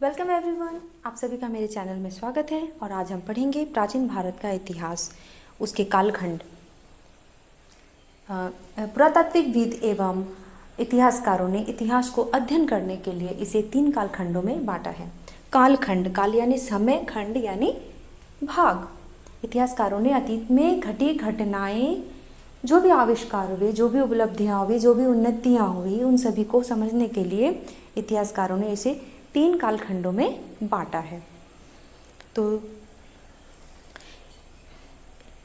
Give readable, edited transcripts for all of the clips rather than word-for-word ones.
Welcome everyone, आप सभी का मेरे चैनल में स्वागत है। और आज हम पढ़ेंगे प्राचीन भारत का इतिहास, उसके कालखंड। पुरातात्विकविद एवं इतिहासकारों ने इतिहास को अध्ययन करने के लिए इसे 3 कालखंडों में बांटा है। कालखंड, काल यानी समय, खंड यानी भाग। इतिहासकारों ने अतीत में घटी घटनाएं, जो भी आविष्कार हुए, जो भी उपलब्धियां हुई, जो भी उन्नतियां हुई, उन सभी को समझने के लिए इतिहासकारों ने इसे 3 कालखंडों में बांटा है।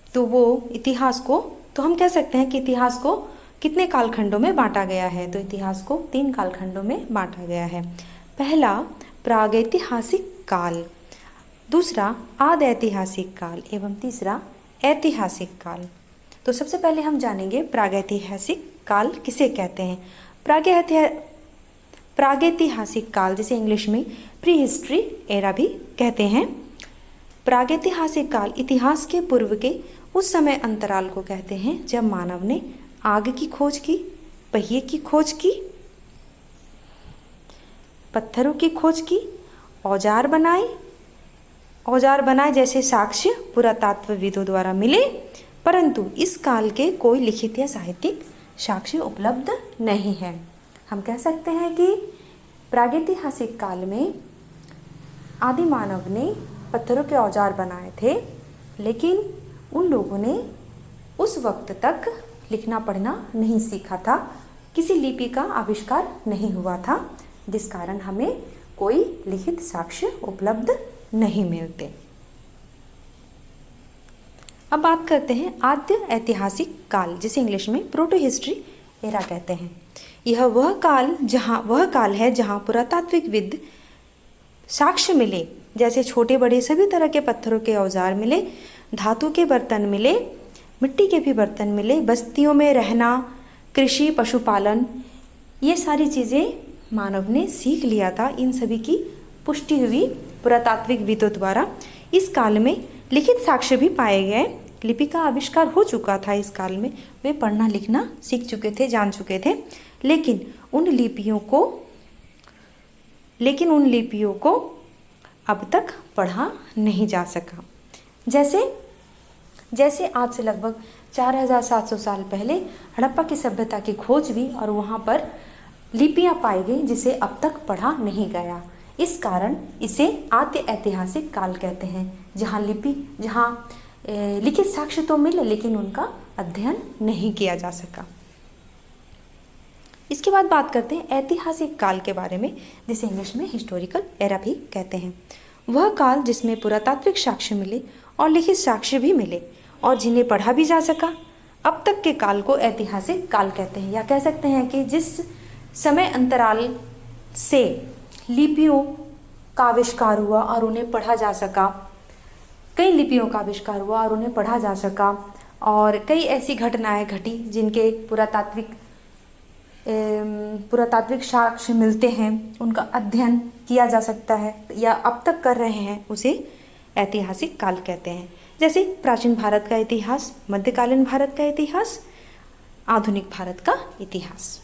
तो वो इतिहास को, तो हम कह सकते हैं कि इतिहास को कितने कालखंडों में बांटा गया है। तो इतिहास को 3 कालखंडों में बांटा गया है। पहला प्रागैतिहासिक काल, दूसरा आद ऐतिहासिक काल एवं तीसरा ऐतिहासिक काल। तो सबसे पहले हम जानेंगे प्रागैतिहासिक काल किसे कहते हैं। प्रागैतिहासिक काल, जिसे इंग्लिश में प्री हिस्ट्री एरा भी कहते हैं। प्रागैतिहासिक काल इतिहास के पूर्व के उस समय अंतराल को कहते हैं जब मानव ने आग की खोज की, पहिए की खोज की, पत्थरों की खोज की, औजार बनाए जैसे साक्ष्य पुरातत्वविदों द्वारा मिले, परंतु इस काल के कोई लिखित या साहित्यिक साक्ष्य उपलब्ध नहीं है। हम कह सकते हैं कि प्रागैतिहासिक काल में आदि मानव ने पत्थरों के औजार बनाए थे, लेकिन उन लोगों ने उस वक्त तक लिखना पढ़ना नहीं सीखा था, किसी लिपि का आविष्कार नहीं हुआ था, जिस कारण हमें कोई लिखित साक्ष्य उपलब्ध नहीं मिलते। अब बात करते हैं आद्य ऐतिहासिक काल, जिसे इंग्लिश में प्रोटो हिस्ट्री एरा कहते हैं। यह वह काल है जहाँ पुरातात्विकविद साक्ष्य मिले, जैसे छोटे बड़े सभी तरह के पत्थरों के औजार मिले, धातु के बर्तन मिले, मिट्टी के भी बर्तन मिले, बस्तियों में रहना, कृषि, पशुपालन, ये सारी चीज़ें मानव ने सीख लिया था। इन सभी की पुष्टि हुई पुरातात्विकविदों द्वारा। इस काल में लिखित साक्ष्य भी पाए गए, लिपि का आविष्कार हो चुका था। इस काल में वे पढ़ना लिखना सीख चुके थे, जान चुके थे, लेकिन उन लिपियों को अब तक पढ़ा नहीं जा सका। जैसे आज से लगभग 4700 साल पहले हड़प्पा की सभ्यता की खोज हुई और वहाँ पर लिपियाँ पाई गई, जिसे अब तक पढ़ा नहीं गया। इस कारण इसे आद्य ऐतिहासिक काल कहते हैं, जहाँ लिखित साक्ष्य तो मिले, लेकिन उनका अध्ययन नहीं किया जा सका। इसके बाद बात करते हैं ऐतिहासिक काल के बारे में, जिसे इंग्लिश में हिस्टोरिकल एरा भी कहते हैं। वह काल जिसमें पुरातात्विक साक्ष्य मिले और लिखित साक्ष्य भी मिले और जिन्हें पढ़ा भी जा सका। अब तक के काल को ऐतिहासिक काल कहते हैं, या कह सकते हैं कि जिस समय अंतराल से लिपियों का आविष्कार हुआ और उन्हें पढ़ा जा सका, कई लिपियों का आविष्कार हुआ और उन्हें पढ़ा जा सका, और कई ऐसी घटनाएं घटी जिनके पुरातात्विक साक्ष्य मिलते हैं, उनका अध्ययन किया जा सकता है या अब तक कर रहे हैं, उसे ऐतिहासिक काल कहते हैं। जैसे प्राचीन भारत का इतिहास, मध्यकालीन भारत का इतिहास, आधुनिक भारत का इतिहास।